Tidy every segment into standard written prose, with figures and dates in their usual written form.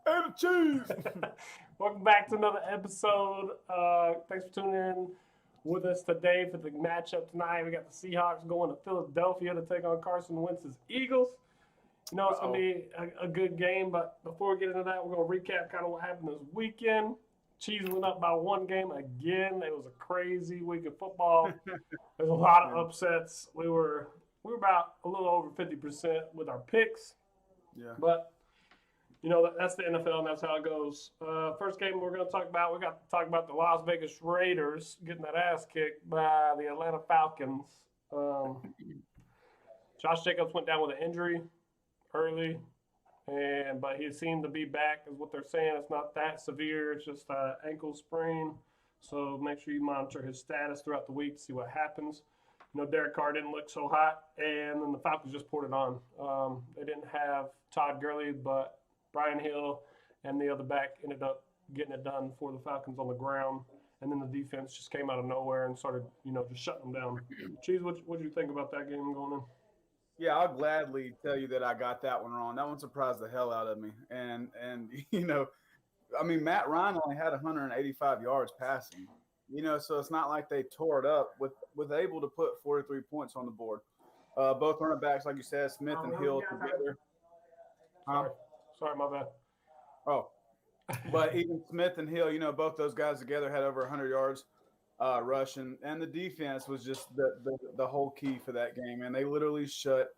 And cheese. Welcome back to another episode. Thanks for tuning in with us today for the matchup tonight. We got the Seahawks going to Philadelphia to take on Carson Wentz's Eagles. You know, it's going to be a good game, but before we get into that, we're going to recap kind of what happened this weekend. Chiefs went up by one game again. It was a crazy week of football. There's a lot of upsets. We were about a little over 50% with our picks. Yeah. But you know, that's the NFL, and that's how it goes. First game we're going to talk about, we got to talk about the Las Vegas Raiders getting that ass kicked by the Atlanta Falcons. Josh Jacobs went down with an injury early, but he seemed to be back, is what they're saying. It's not that severe. It's just an ankle sprain. So make sure you monitor his status throughout the week to see what happens. You know, Derek Carr didn't look so hot, and then the Falcons just poured it on. They didn't have Todd Gurley, but Brian Hill and the other back ended up getting it done for the Falcons on the ground. And then the defense just came out of nowhere and started, you know, just shutting them down. Cheese, what did you think about that game going in? Yeah, I'll gladly tell you that I got that one wrong. That one surprised the hell out of me. And you know, I mean, Matt Ryan only had 185 yards passing. You know, so it's not like they tore it up. With able to put 43 points on the board. Both running backs, like you said, Smith and Hill together. Sorry, my bad. Oh, but even Smith and Hill, you know, both those guys together had over 100 yards rushing, and the defense was just the whole key for that game. And they literally shut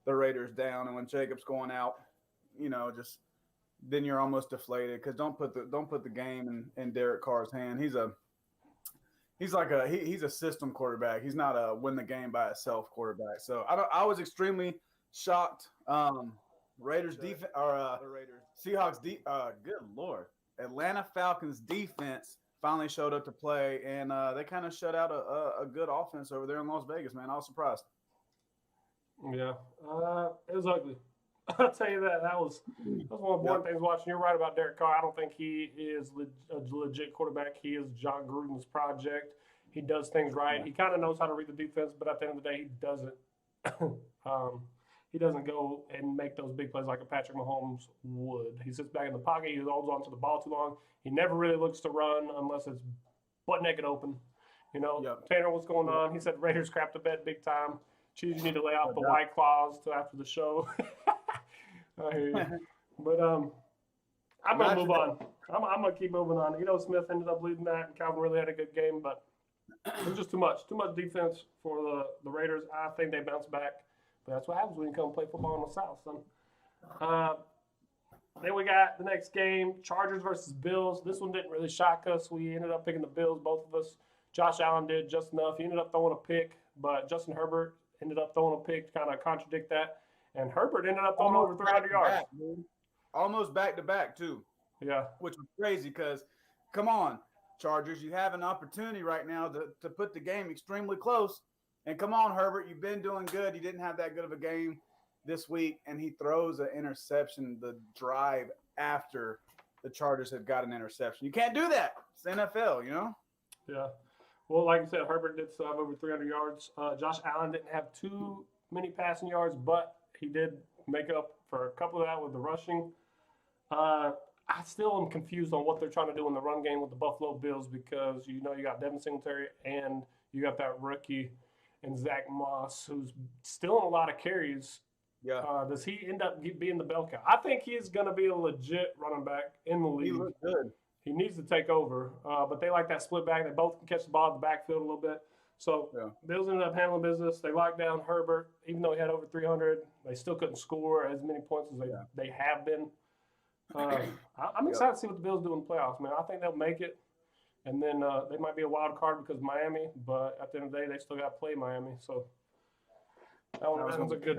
the Raiders down. And when Jacobs going out, you know, just then you're almost deflated because don't put the game in Derek Carr's hand. He's a system quarterback. He's not a win the game by itself quarterback. So I was extremely shocked. Raiders defense or Seahawks good Lord. Atlanta Falcons defense finally showed up to play, and they kind of shut out a good offense over there in Las Vegas, man. I was surprised. Yeah. It was ugly. I'll tell you that. That was one of the boring things watching. You're right about Derek Carr. I don't think he is a legit quarterback. He is John Gruden's project. He does things right. He kind of knows how to read the defense, but at the end of the day, he doesn't. He doesn't go and make those big plays like a Patrick Mahomes would. He sits back in the pocket. He holds on to the ball too long. He never really looks to run unless it's butt naked open. You know, Tanner, what's going on? He said Raiders crapped the bed big time. Cheese, you need to lay off the White Claws till after the show. I hear you. But I'm going to move on. I'm going to keep moving on. You know, Smith ended up leading that, and Calvin really had a good game, but it was just too much. Too much defense for the Raiders. I think they bounced back. But that's what happens when you come play football in the South, son. Then we got the next game, Chargers versus Bills. This one didn't really shock us. We ended up picking the Bills, both of us. Josh Allen did just enough. He ended up throwing a pick, but Justin Herbert ended up throwing a pick to kind of contradict that. And Herbert ended up throwing over 300 yards. Almost back-to-back, too. Yeah. Which was crazy because, come on, Chargers, you have an opportunity right now to put the game extremely close. And come on, Herbert, you've been doing good. You didn't have that good of a game this week, and he throws an interception the drive after the Chargers had got an interception. You can't do that. It's the NFL, you know? Yeah. Well, like you said, Herbert did still have over 300 yards. Josh Allen didn't have too many passing yards, but he did make up for a couple of that with the rushing. I still am confused on what they're trying to do in the run game with the Buffalo Bills because, you know, you got Devin Singletary and you got that rookie – and Zach Moss, who's still in a lot of carries. Yeah. Does he end up being the bell cow? I think he's going to be a legit running back in the league. He looks good. He needs to take over. But they like that split back. They both can catch the ball in the backfield a little bit. So Bills ended up handling business. They locked down Herbert. Even though he had over 300, they still couldn't score as many points as they have been. I'm excited to see what the Bills do in the playoffs, man. I think they'll make it. And then they might be a wild card because Miami, but at the end of the day, they still got to play Miami. So that one's going to be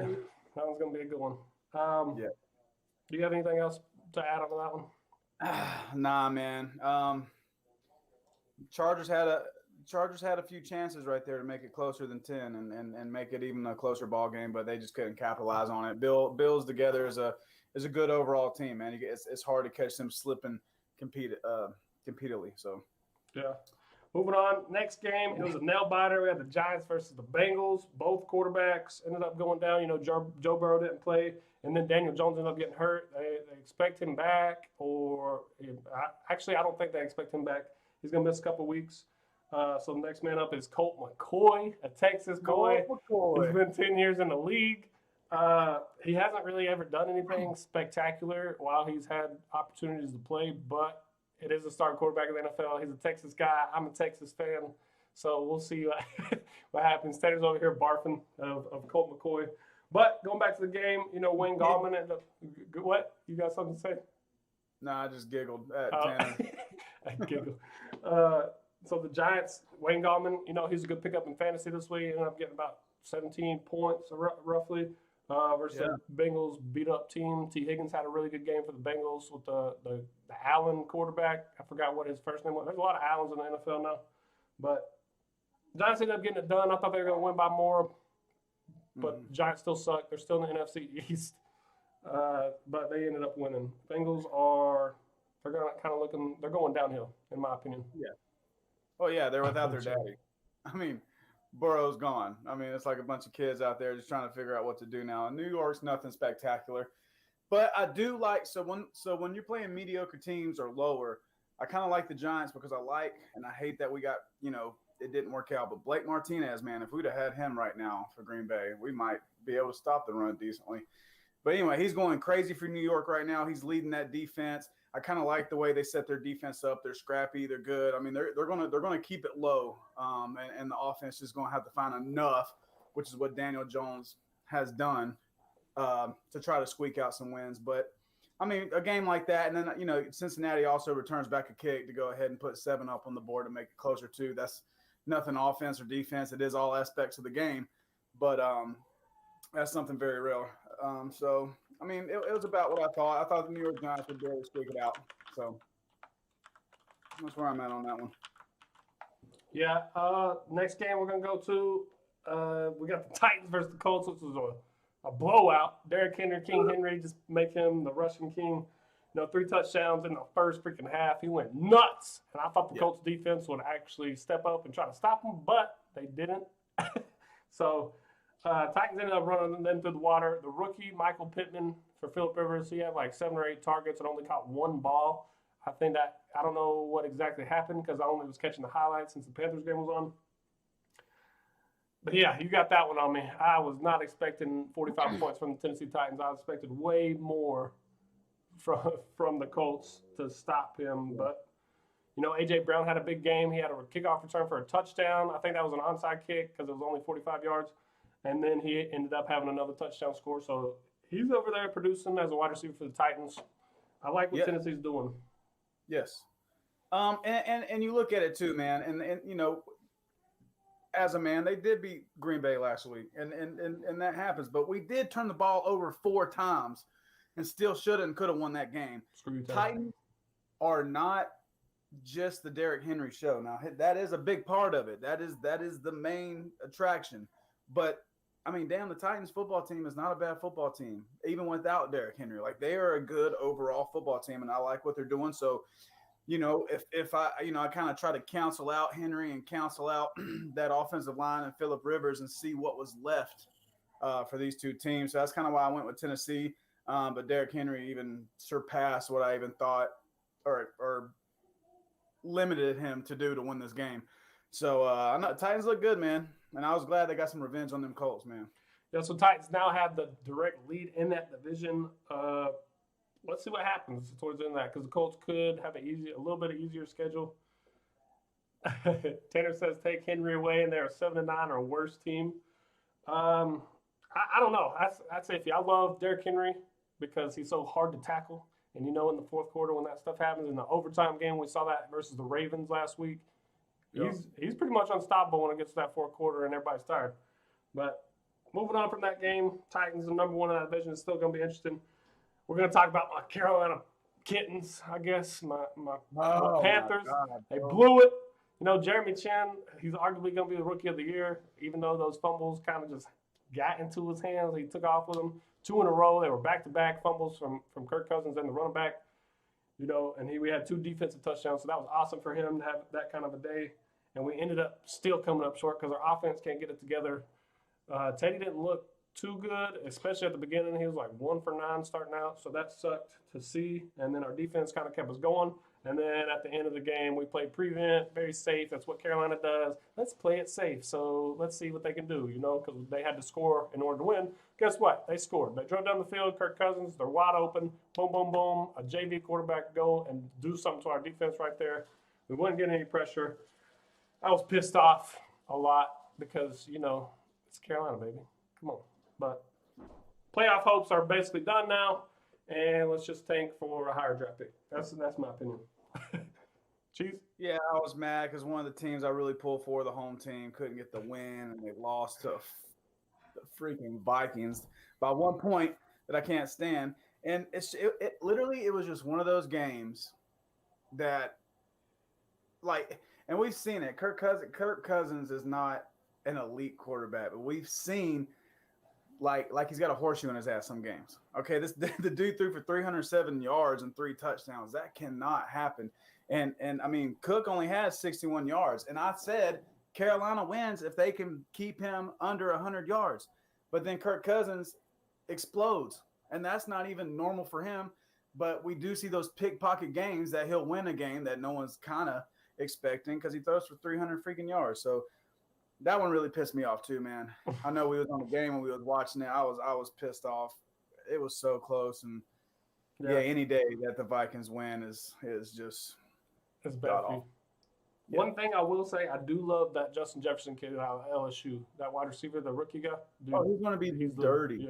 a good one. Do you have anything else to add on to that one? Nah, man. Chargers had a few chances right there to make it closer than 10 and make it even a closer ball game, but they just couldn't capitalize on it. Bills together is a good overall team, man. It's hard to catch them slipping competently. So. Yeah. Moving on, next game, it was a nail biter. We had the Giants versus the Bengals. Both quarterbacks ended up going down. You know, Joe Burrow didn't play, and then Daniel Jones ended up getting hurt. They expect him back, or actually, I don't think they expect him back. He's going to miss a couple weeks. So the next man up is Colt McCoy, a Texas boy. He's been 10 years in the league. He hasn't really ever done anything spectacular while he's had opportunities to play, but it is a starting quarterback in the NFL. He's a Texas guy. I'm a Texas fan, so we'll see what happens. Tanner's over here barfing of Colt McCoy. But going back to the game, Wayne Gallman ended up – what? You got something to say? No, I just giggled at Tanner. I giggled. So the Giants, Wayne Gallman, he's a good pickup in fantasy this week. He ended up getting about 17 points roughly versus the Bengals beat-up team. T. Higgins had a really good game for the Bengals with the Allen quarterback. I forgot what his first name was. There's a lot of Allens in the NFL now. But the Giants ended up getting it done. I thought they were going to win by more. But Giants still suck. They're still in the NFC East. But they ended up winning. Bengals they're going downhill, in my opinion. Yeah. Oh, yeah, they're without their daddy. I mean, Burrow's gone. I mean, it's like a bunch of kids out there just trying to figure out what to do now. And New York's nothing spectacular. But I do like – when you're playing mediocre teams or lower, I kind of like the Giants because and I hate that we got, it didn't work out. But Blake Martinez, man, if we'd have had him right now for Green Bay, we might be able to stop the run decently. But anyway, he's going crazy for New York right now. He's leading that defense. I kind of like the way they set their defense up. They're scrappy. They're good. I mean, they're gonna keep it low, and the offense is going to have to find enough, which is what Daniel Jones has done, to try to squeak out some wins. But I mean, a game like that, and then Cincinnati also returns back a kick to go ahead and put 7 up on the board to make it closer too. That's nothing offense or defense. It is all aspects of the game, but that's something very real. So. I mean, it was about what I thought. I thought the New York Giants would be able to squeak it out. So that's where I'm at on that one. Yeah. Next game we're going to go to, we got the Titans versus the Colts, which was a blowout. Derrick Henry, King Henry, just make him the rushing king. 3 touchdowns in the first freaking half. He went nuts. And I thought the Colts defense would actually step up and try to stop him, but they didn't. So Titans ended up running them through the water. The rookie, Michael Pittman, for Phillip Rivers, he had like 7 or 8 targets and only caught 1 ball. I don't know what exactly happened because I only was catching the highlights since the Panthers game was on. But yeah, you got that one on me. I was not expecting 45 points from the Tennessee Titans. I expected way more from the Colts to stop him. But, A.J. Brown had a big game. He had a kickoff return for a touchdown. I think that was an onside kick because it was only 45 yards. And then he ended up having another touchdown score. So he's over there producing as a wide receiver for the Titans. I like what Tennessee's doing. Yes. And you look at it too, man. And as a man, they did beat Green Bay last week. And that happens. But we did turn the ball over 4 times and still should have and could have won that game. Titans are not just the Derrick Henry show. Now, that is a big part of it. That is the main attraction. But I mean, damn, the Titans football team is not a bad football team, even without Derrick Henry. Like, they are a good overall football team, and I like what they're doing. So, if I kind of try to cancel out Henry and cancel out that offensive line and Phillip Rivers and see what was left for these 2 teams. So that's kind of why I went with Tennessee. But Derrick Henry even surpassed what I even thought or limited him to do to win this game. So Titans look good, man. And I was glad they got some revenge on them Colts, man. Yeah, so Titans now have the direct lead in that division. Let's see what happens towards the end of that, because the Colts could have a little bit of easier schedule. Tanner says take Henry away, and they're a 7-9 or worse team. I don't know. I'd say I love Derrick Henry because he's so hard to tackle. And in the fourth quarter when that stuff happens, in the overtime game, we saw that versus the Ravens last week. He's pretty much unstoppable when it gets to that fourth quarter and everybody's tired. But moving on from that game, Titans are number 1 in that division. It's still going to be interesting. We're going to talk about my Carolina Kittens, I guess, my Panthers. They blew it. Jeremy Chin, he's arguably going to be the Rookie of the Year, even though those fumbles kind of just got into his hands. He took off with them 2 in a row. They were back-to-back fumbles from Kirk Cousins and the running back. And we had 2 defensive touchdowns, so that was awesome for him to have that kind of a day. And we ended up still coming up short because our offense can't get it together. Teddy didn't look too good, especially at the beginning. He was like 1 for 9 starting out, so that sucked to see. And then our defense kind of kept us going. And then at the end of the game, we played prevent, very safe. That's what Carolina does. Let's play it safe. So let's see what they can do, because they had to score in order to win. Guess what? They scored. They drove down the field. Kirk Cousins, they're wide open. Boom, boom, boom. A JV quarterback go and do something to our defense right there. We wouldn't get any pressure. I was pissed off a lot because, it's Carolina, baby. Come on. But playoff hopes are basically done now. And let's just tank for a higher draft pick. That's my opinion. Cheese? Yeah, I was mad because one of the teams I really pulled for, the home team, couldn't get the win, and they lost to the freaking Vikings by 1 point that I can't stand. And it literally was just one of those games that, and we've seen it. Kirk Cousins is not an elite quarterback, but we've seen like he's got a horseshoe in his ass some games. Okay, the dude threw for 307 yards and 3 touchdowns. That cannot happen. And I mean, Cook only has 61 yards. And I said Carolina wins if they can keep him under 100 yards. But then Kirk Cousins explodes. And that's not even normal for him. But we do see those pickpocket games that he'll win a game that no one's kind of expecting because he throws for 300 freaking yards. So that one really pissed me off too, man. I know we was on the game when we was watching it. I was pissed off. It was so close, and yeah, any day that the Vikings win is just it's bad. Yeah. One thing I will say, I do love that Justin Jefferson kid out of LSU, that wide receiver, the rookie guy. Dude, he's gonna be dirty.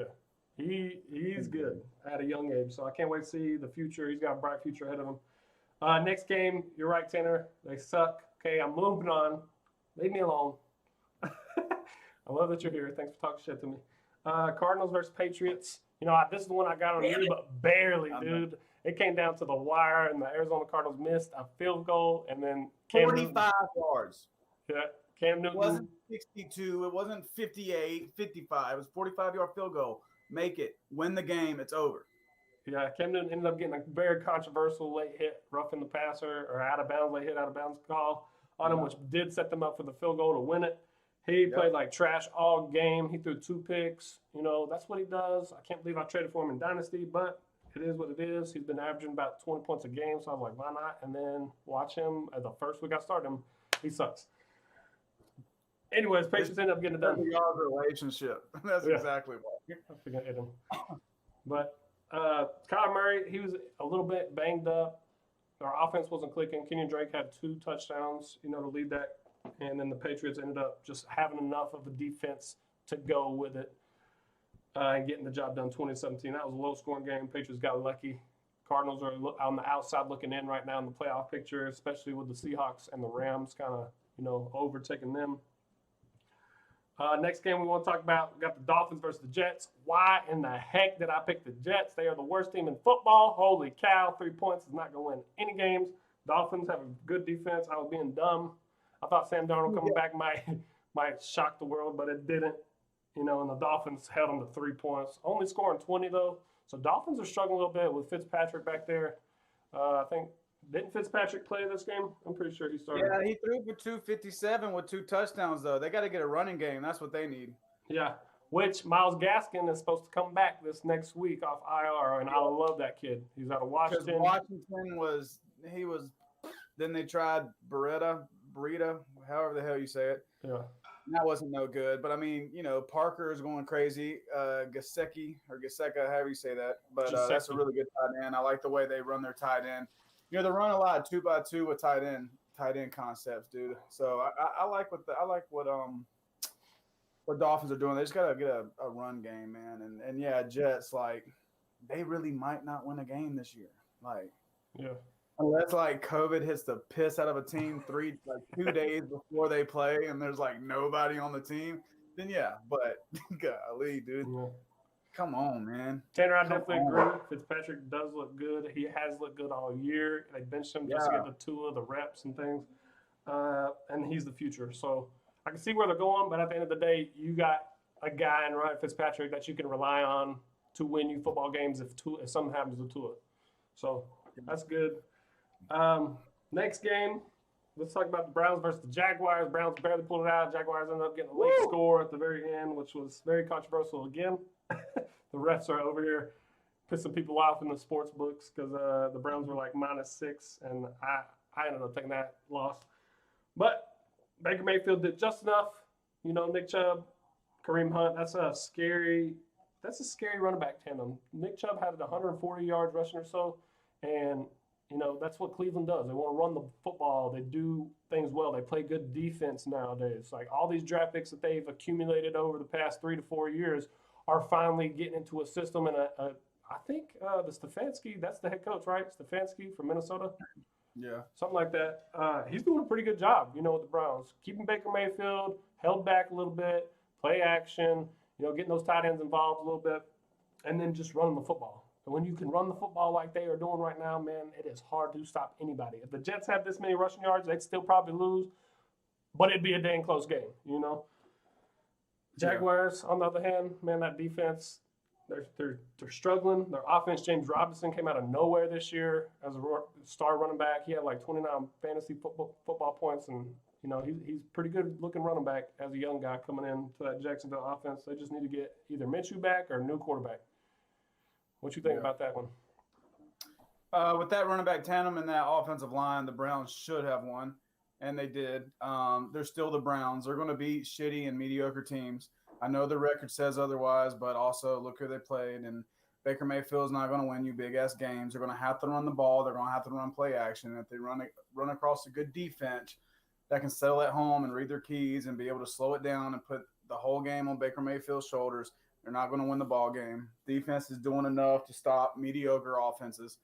Yeah, he's good at a young age, so I can't wait to see the future. He's got a bright future ahead of him. Next game, you're right, Tanner. They suck. Okay, I'm moving on. Leave me alone. I love that you're here. Thanks for talking shit to me. Cardinals versus Patriots. This is the one I got on you, but barely, dude. It came down to the wire, and the Arizona Cardinals missed a field goal, and then 45 yards. Yeah, Cam Newton. It wasn't 62. It wasn't 58, 55. It was 45-yard field goal. Make it. Win the game. It's over. Yeah, Cam Newton ended up getting a very controversial late hit, roughing the passer, or out of bounds, late hit, out of bounds call on him, which did set them up for the field goal to win it. He played like trash all game. He threw 2 picks. That's what he does. I can't believe I traded for him in Dynasty, but it is what it is. He's been averaging about 20 points a game, so I was like, why not? And then watch him at the first week I started him. He sucks. Anyways, Patriots end up getting it done. Relationship. That's exactly what. I forgot him. But Kyler Murray, he was a little bit banged up. Our offense wasn't clicking. Kenyon Drake had 2 touchdowns, to lead that. And then the Patriots ended up just having enough of a defense to go with it and getting the job done 2017. That was a low-scoring game. Patriots got lucky. Cardinals are on the outside looking in right now in the playoff picture, especially with the Seahawks and the Rams kind of, overtaking them. Next game we want to talk about, we got the Dolphins versus the Jets. Why in the heck did I pick the Jets? They are the worst team in football. Holy cow, 3 points is not going to win any games. Dolphins have a good defense. I was being dumb. I thought Sam Darnold coming back might shock the world, but it didn't. And the Dolphins held them to 3 points. Only scoring 20, though. So Dolphins are struggling a little bit with Fitzpatrick back there. I think, didn't Fitzpatrick play this game? I'm pretty sure he started. Yeah, he threw for 257 with 2 touchdowns, though. They got to get a running game. That's what they need. Yeah, which Myles Gaskin is supposed to come back this next week off IR, and I love that kid. He's out of Washington. Washington was – then they tried Burrito, however the hell you say it. Yeah. That wasn't no good. But, I mean, Parker is going crazy. Gesicki, however you say that. But that's a really good tight end. I like the way they run their tight end. They run a lot of 2x2 with tight end concepts, dude. So I like what Dolphins are doing. They just gotta get a run game, man. And yeah, Jets, they really might not win a game this year. Unless COVID hits the piss out of a team 2 days before they play and there's nobody on the team, then yeah. But golly, dude. Yeah. Come on, man. Tanner, I definitely agree. Fitzpatrick does look good. He has looked good all year. They benched him just to get the 2 of the reps and things. And he's the future. So I can see where they're going, but at the end of the day, you got a guy in Ryan Fitzpatrick that you can rely on to win you football games if something happens to Tua. So that's good. Next game, let's talk about the Browns versus the Jaguars. Browns barely pulled it out. Jaguars ended up getting a late score at the very end, which was very controversial again. The refs are over here pissing people off in the sports books because the Browns were like -6, and I ended up taking that loss. But Baker Mayfield did just enough. You know, Nick Chubb, Kareem Hunt, that's a scary running back tandem. Nick Chubb had 140 yards rushing or so, and you know, that's what Cleveland does. They want to run the football. They do things well. They play good defense nowadays. Like all these draft picks that they've accumulated over the past 3 to 4 years are finally getting into a system. And I think the Stefanski, that's the head coach, right? Stefanski from Minnesota. Yeah. Something like that. He's doing a pretty good job, you know, with the Browns. Keeping Baker Mayfield held back a little bit, play action, you know, getting those tight ends involved a little bit, and then just running the football. And when you can run the football like they are doing right now, man, it is hard to stop anybody. If the Jets had this many rushing yards, they'd still probably lose, but it'd be a dang close game, you know? Jaguars, on the other hand, man, that defense, they're struggling. Their offense, James Robinson, came out of nowhere this year as a star running back. He had like 29 fantasy football points, and, you know, he's pretty good looking running back as a young guy coming into that Jacksonville offense. They just need to get either Minshew back or a new quarterback. What you think about that one? With that running back tandem and that offensive line, the Browns should have won, and they did. They're still the Browns. They're going to beat shitty and mediocre teams. I know the record says otherwise, but also look who they played. And Baker Mayfield's not going to win you big-ass games. They're going to have to run the ball. They're going to have to run play action. And if they run across a good defense that can settle at home and read their keys and be able to slow it down and put the whole game on Baker Mayfield's shoulders, they're not going to win the ball game. Defense is doing enough to stop mediocre offenses,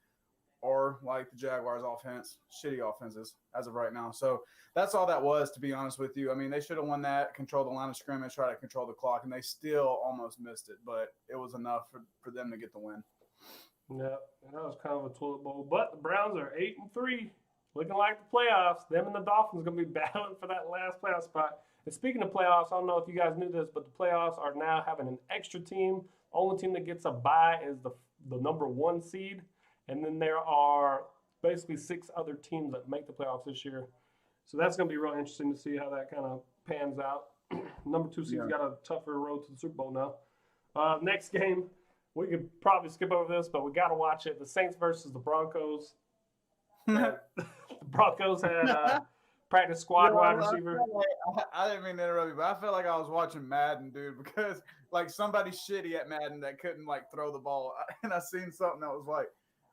or like the Jaguars offense, shitty offenses as of right now. So that's all that was, to be honest with you. I mean, they should have won that, control the line of scrimmage, try to control the clock, and they still almost missed it. But it was enough for them to get the win. Yeah, that was kind of a toilet bowl. But the Browns are 8-3, looking like the playoffs. Them and the Dolphins are going to be battling for that last playoff spot. And speaking of playoffs, I don't know if you guys knew this, but the playoffs are now having an extra team. Only team that gets a bye is the number 1 seed. And then there are basically 6 other teams that make the playoffs this year. So that's going to be real interesting to see how that kind of pans out. Number 2 seed's got a tougher road to the Super Bowl now. Next game, we could probably skip over this, but we got to watch it. The Saints versus the Broncos. The Broncos had practice squad wide receiver. I didn't mean to interrupt you, but I felt like I was watching Madden, dude, because like somebody shitty at Madden that couldn't like throw the ball. And I seen something that was like,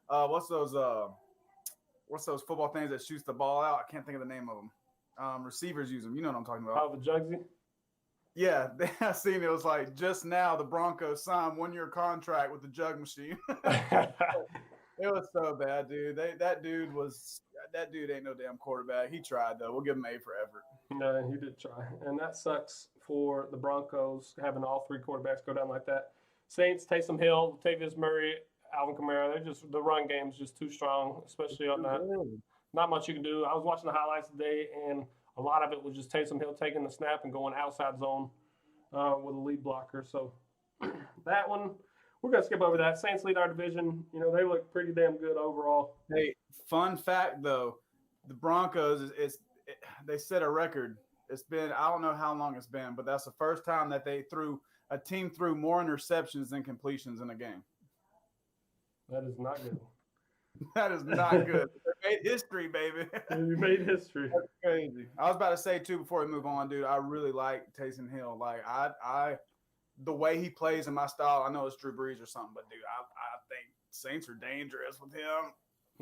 what's those football things that shoots the ball out? I can't think of the name of them. Receivers use them. You know what I'm talking about. Oh, the Jugsy? Yeah, I seen it was like just now the Broncos signed 1-year contract with the jug machine. It was so bad, dude. That dude ain't no damn quarterback. He tried though. We'll give him A for effort. No, he did try, and that sucks for the Broncos having all 3 quarterbacks go down like that. Saints, Taysom Hill, Latavius Murray, Alvin Kamara. The run game's just too strong, especially on that. Not much you can do. I was watching the highlights today, and a lot of it was just Taysom Hill taking the snap and going outside zone with a lead blocker. So that one, we're going to skip over that. Saints lead our division. You know, they look pretty damn good overall. Hey, fun fact, though, the Broncos, they set a record. It's been, I don't know how long it's been, but that's the first time that a team threw more interceptions than completions in a game. That is not good. That is not good. They made history, baby. You made history. That's crazy. I was about to say, too, before we move on, dude, I really like Taysom Hill. Like, the way he plays in my style, I know it's Drew Brees or something, but, dude, I think Saints are dangerous with him.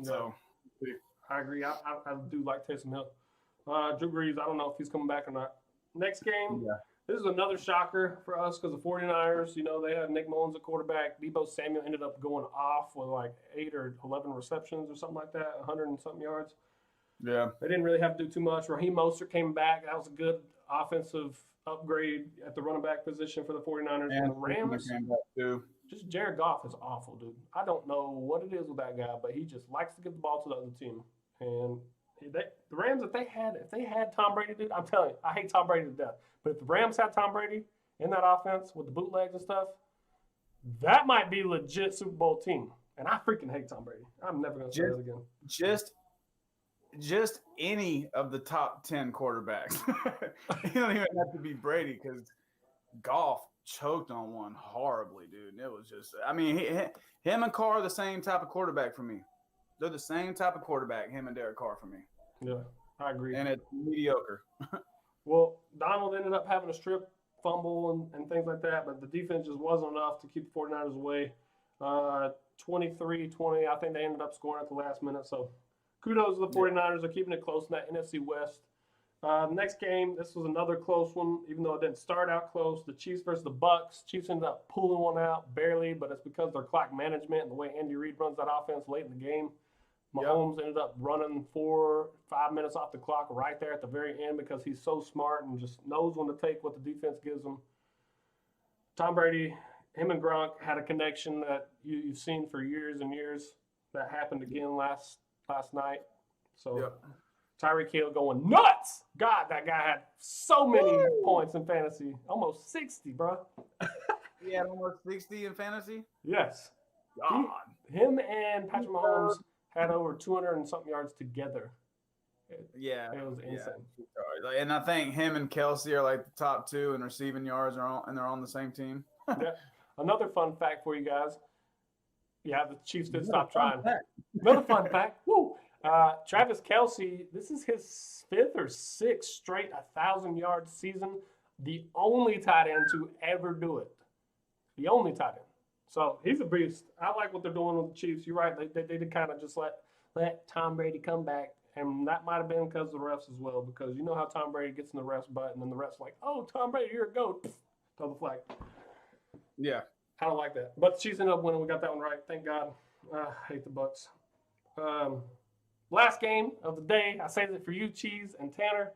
So, I agree. I do like Taysom Hill. Drew Brees, I don't know if he's coming back or not. Next game, this is another shocker for us because the 49ers, you know, they had Nick Mullins at quarterback. Deebo Samuel ended up going off with like 8 or 11 receptions or something like that, 100 and something yards. Yeah. They didn't really have to do too much. Raheem Mostert came back. That was a good offensive upgrade at the running back position for the 49ers. And the Rams, just Jared Goff is awful, dude. I don't know what it is with that guy, but he just likes to give the ball to the other team. And the Rams, if they had Tom Brady, dude, I'm telling you, I hate Tom Brady to death. But if the Rams had Tom Brady in that offense with the bootlegs and stuff, that might be a legit Super Bowl team. And I freaking hate Tom Brady. I'm never going to say that again. just any of the top 10 quarterbacks. You don't even have to be Brady because Goff choked on one horribly, dude. And it was just, I mean, him and Carr are the same type of quarterback for me. They're the same type of quarterback, him and Derek Carr for me. Yeah, I agree. And it's mediocre. Well, Donald ended up having a strip fumble and things like that, but the defense just wasn't enough to keep the 49ers away. 23-20, I think they ended up scoring at the last minute. So kudos to the 49ers. They're keeping it close in that NFC West. Next game, this was another close one, even though it didn't start out close. The Chiefs versus the Bucks. Chiefs ended up pulling one out barely, but it's because of their clock management and the way Andy Reid runs that offense late in the game. Mahomes ended up running 4-5 minutes off the clock right there at the very end because he's so smart and just knows when to take what the defense gives him. Tom Brady, him and Gronk had a connection that you've seen for years and years. That happened again last night. So Tyreek Hill going nuts. God, that guy had so many points in fantasy. Almost 60, bro. He had almost 60 in fantasy? Yes. God. Him and Patrick Mahomes had over 200 and something yards together. It was insane. Yeah. And I think him and Kelsey are like the top two in receiving yards, and they're on the same team. Yeah. Another fun fact for you guys. Yeah, the Chiefs did stop trying. Another fun fact. Woo! Travis Kelsey, this is his 5th or 6th straight 1,000-yard season. The only tight end to ever do it. The only tight end. So he's a beast. I like what they're doing with the Chiefs. You're right. They did kind of just let Tom Brady come back. And that might have been because of the refs as well. Because you know how Tom Brady gets in the refs' butt. And then the refs like, oh, Tom Brady, you're a goat. Throw the flag. Yeah. I don't like that. But the Chiefs ended up winning. We got that one right. Thank God. I hate the Bucks. Last game of the day. I saved it for you, Cheese and Tanner.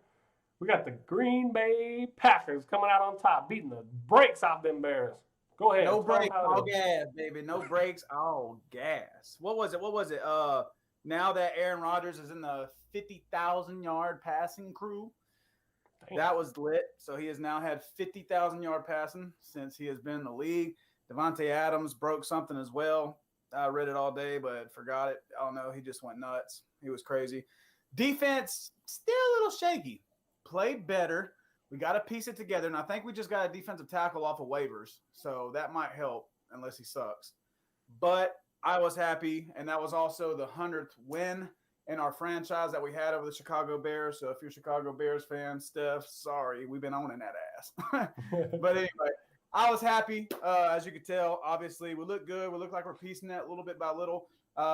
We got the Green Bay Packers coming out on top, beating the brakes off them Bears. Go ahead. No brakes, all gas, baby. No brakes, all gas. What was it? Now that Aaron Rodgers is in the 50,000-yard passing crew, that was lit. So he has now had 50,000-yard passing since he has been in the league. Devontae Adams broke something as well. I read it all day, but forgot it. I don't know. He just went nuts. He was crazy. Defense, still a little shaky. Played better. We got to piece it together, and I think we just got a defensive tackle off of waivers, so that might help unless he sucks. But I was happy, and that was also the 100th win in our franchise that we had over the Chicago Bears. So if you're a Chicago Bears fan, Steph, sorry, we've been owning that ass. But anyway, I was happy. As you could tell, obviously, we look good. We look like we're piecing that little bit by little.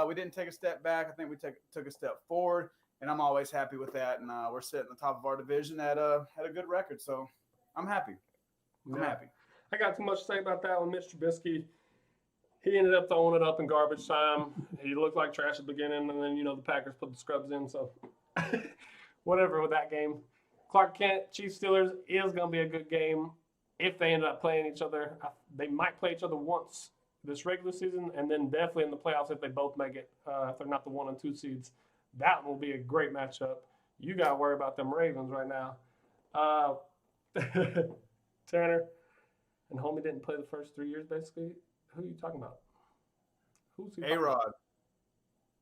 We didn't take a step back. I think we took a step forward. And I'm always happy with that. And we're sitting at the top of our division at a good record. So I'm happy. I'm happy. I got too much to say about that one. Mitch Trubisky, he ended up throwing it up in garbage time. He looked like trash at the beginning. And then, the Packers put the scrubs in. So whatever with that game. Clark Kent, Chiefs Steelers is going to be a good game if they end up playing each other. They might play each other once this regular season. And then definitely in the playoffs if they both make it, if they're not the 1 and 2 seeds. That will be a great matchup. You got to worry about them Ravens right now. Tanner and homie didn't play the first 3 years, basically. Who are you talking about? Who's he? A-Rod.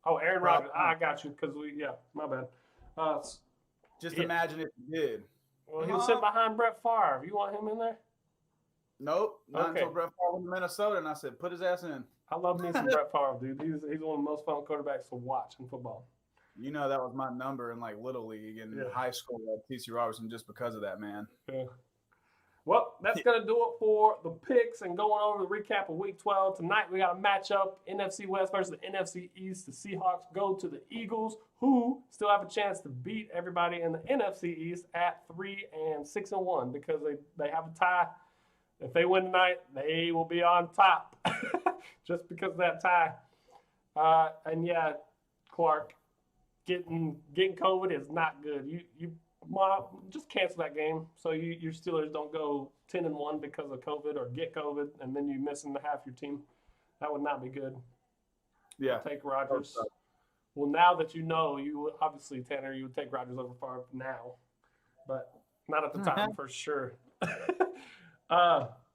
Oh, Aaron Rodgers. I got you because my bad. Just imagine if you did. Well, he was sitting behind Brett Favre. You want him in there? Nope. Not until Brett Favre went to Minnesota, and I said, put his ass in. I love me some Brett Favre, dude. He's one of the most fun quarterbacks to watch in football. You know that was my number in Little League and high school at T.C. Robertson just because of that, man. Yeah. Well, that's going to do it for the picks and going over the recap of Week 12. Tonight we got a matchup, NFC West versus the NFC East. The Seahawks go to the Eagles, who still have a chance to beat everybody in the NFC East at 3-6-1 because they have a tie. If they win tonight, they will be on top just because of that tie. Clark, getting COVID is not good. You just cancel that game so your Steelers don't go 10-1 because of COVID or get COVID and then you missing half your team. That would not be good. Yeah. Take Rodgers. Well, now that you know, obviously, Tanner, you would take Rodgers over Favre now, but not at the time for sure.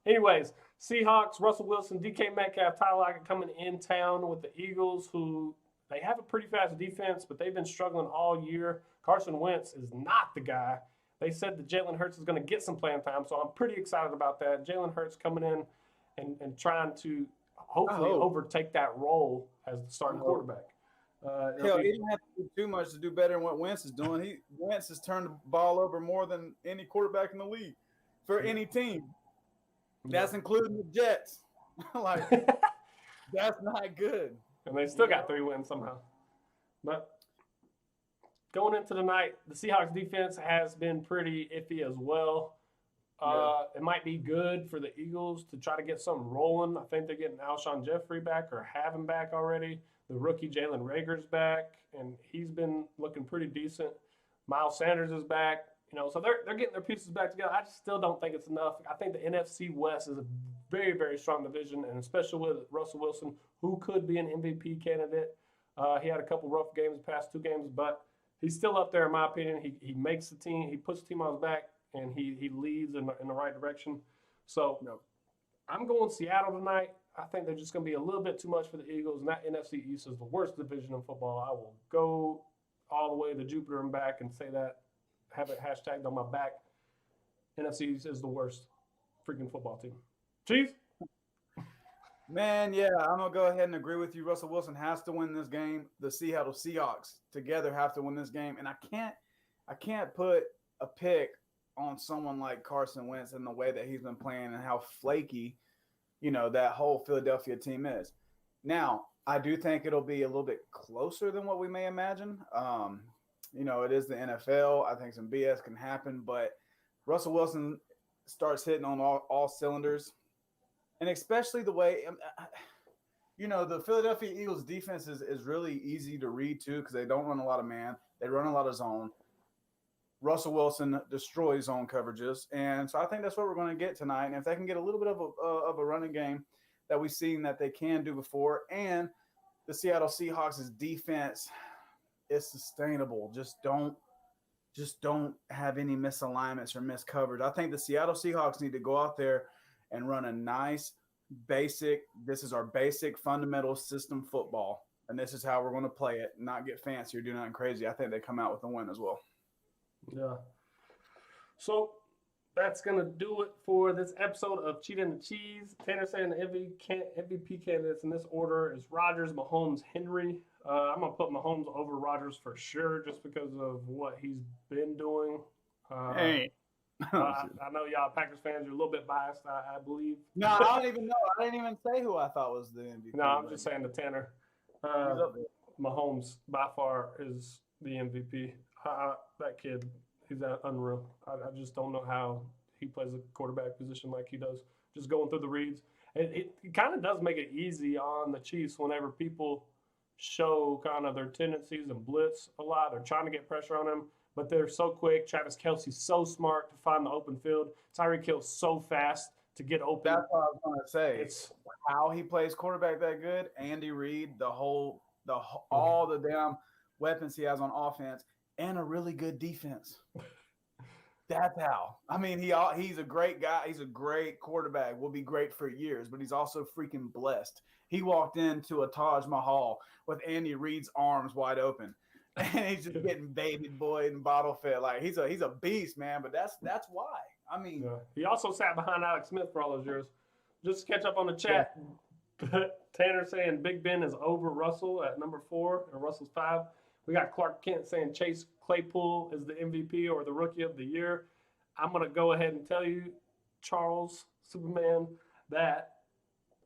Anyways, Seahawks, Russell Wilson, DK Metcalf, Tyler Lockett coming in town with the Eagles, who They have a pretty fast defense, but they've been struggling all year. Carson Wentz is not the guy. They said that Jalen Hurts is going to get some playing time, so I'm pretty excited about that. Jalen Hurts coming in and trying to hopefully overtake that role as the starting quarterback. Hell, he didn't have to do too much to do better than what Wentz is doing. Wentz has turned the ball over more than any quarterback in the league for any team. That's including the Jets. Like, that's not good. And they still got 3 wins somehow. But going into the night, the Seahawks defense has been pretty iffy as well. It might be good for the Eagles to try to get something rolling. I think they're getting Alshon Jeffrey back or have him back already. The rookie Jalen Reagor's back, and he's been looking pretty decent. Miles Sanders is back. So they're getting their pieces back together. I just still don't think it's enough. I think the NFC West is a very, very strong division, and especially with Russell Wilson, who could be an MVP candidate. He had a couple rough games the past 2 games, but he's still up there in my opinion. He makes the team. He puts the team on his back, and he leads in the right direction. So I'm going Seattle tonight. I think they're just going to be a little bit too much for the Eagles, and that NFC East is the worst division in football. I will go all the way to Jupiter and back and say that, have it hashtagged on my back. NFC East is the worst freaking football team. Chief? Man, yeah, I'm going to go ahead and agree with you. Russell Wilson has to win this game. The Seattle Seahawks together have to win this game, and I can't put a pick on someone like Carson Wentz in the way that he's been playing and how flaky that whole Philadelphia team is. Now, I do think it'll be a little bit closer than what we may imagine. It is the NFL. I think some BS can happen, but Russell Wilson starts hitting on all cylinders. And especially the way, the Philadelphia Eagles defense is really easy to read too because they don't run a lot of man. They run a lot of zone. Russell Wilson destroys zone coverages. And so I think that's what we're going to get tonight. And if they can get a little bit of a running game that we've seen that they can do before, and the Seattle Seahawks' defense is sustainable. Just don't have any misalignments or miscoverage. I think the Seattle Seahawks need to go out there and run a nice this is our basic fundamental system football. And this is how we're going to play it, not get fancy or do nothing crazy. I think they come out with a win as well. Yeah. So that's going to do it for this episode of Cheetah and the Cheese. Tanner saying the MVP candidates in this order is Rodgers, Mahomes, Henry. I'm going to put Mahomes over Rodgers for sure just because of what he's been doing. I know y'all Packers fans are a little bit biased, I believe. No, I don't even know. I didn't even say who I thought was the MVP. No, I'm just saying the Tanner. Mahomes by far is the MVP. That kid, he's unreal. I just don't know how he plays a quarterback position like he does. Just going through the reads. It kind of does make it easy on the Chiefs whenever people show kind of their tendencies and blitz a lot. They're trying to get pressure on him, but they're so quick. Travis Kelce's so smart to find the open field. Tyreek Hill's so fast to get open. That's what I was going to say. It's how he plays quarterback that good. Andy Reid, all the damn weapons he has on offense. And a really good defense. That's how. I mean, he's a great guy. He's a great quarterback. Will be great for years, but he's also freaking blessed. He walked into a Taj Mahal with Andy Reid's arms wide open, and he's just getting baby boy and bottle fed. Like he's a beast, man. But that's why. I mean, he also sat behind Alex Smith for all those years. Just to catch up on the chat, Tanner saying Big Ben is over Russell at number 4 and Russell's 5. We got Clark Kent saying Chase Claypool is the MVP or the Rookie of the Year. I'm going to go ahead and tell you, Charles Superman, that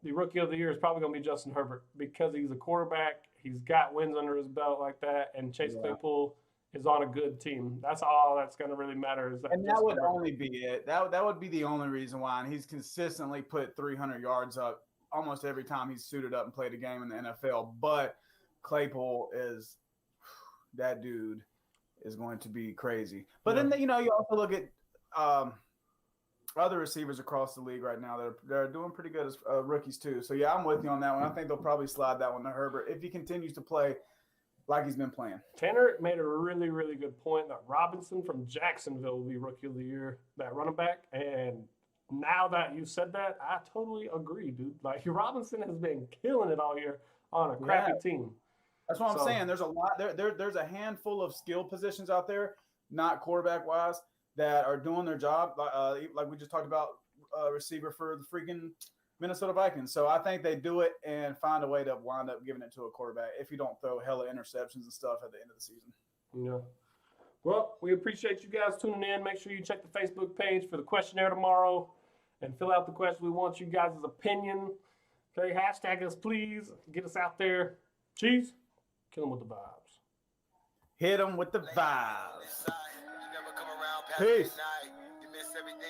the Rookie of the Year is probably going to be Justin Herbert because he's a quarterback. He's got wins under his belt like that, and Chase Claypool is on a good team. That's all that's going to really matter. Is that and that would only be it. That would be the only reason why. And he's consistently put 300 yards up almost every time he's suited up and played a game in the NFL. But Claypool is – that dude is going to be crazy. But then, you also look at other receivers across the league right now. They're doing pretty good as rookies too. So, yeah, I'm with you on that one. I think they'll probably slide that one to Herbert if he continues to play like he's been playing. Tanner made a really, really good point that Robinson from Jacksonville will be Rookie of the Year, that running back. And now that you said that, I totally agree, dude. Like, Robinson has been killing it all year on a crappy team. That's what I'm saying. There's a lot. There's a handful of skill positions out there, not quarterback wise, that are doing their job. Like we just talked about, receiver for the freaking Minnesota Vikings. So I think they do it and find a way to wind up giving it to a quarterback if you don't throw hella interceptions and stuff at the end of the season. Yeah. Well, we appreciate you guys tuning in. Make sure you check the Facebook page for the questionnaire tomorrow and fill out the question. We want you guys' opinion. Okay, hashtag us, please. Get us out there. Cheese, kill them with the vibes. Hit them with the vibes. Peace.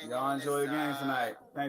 Y'all enjoy the game tonight. Thanks.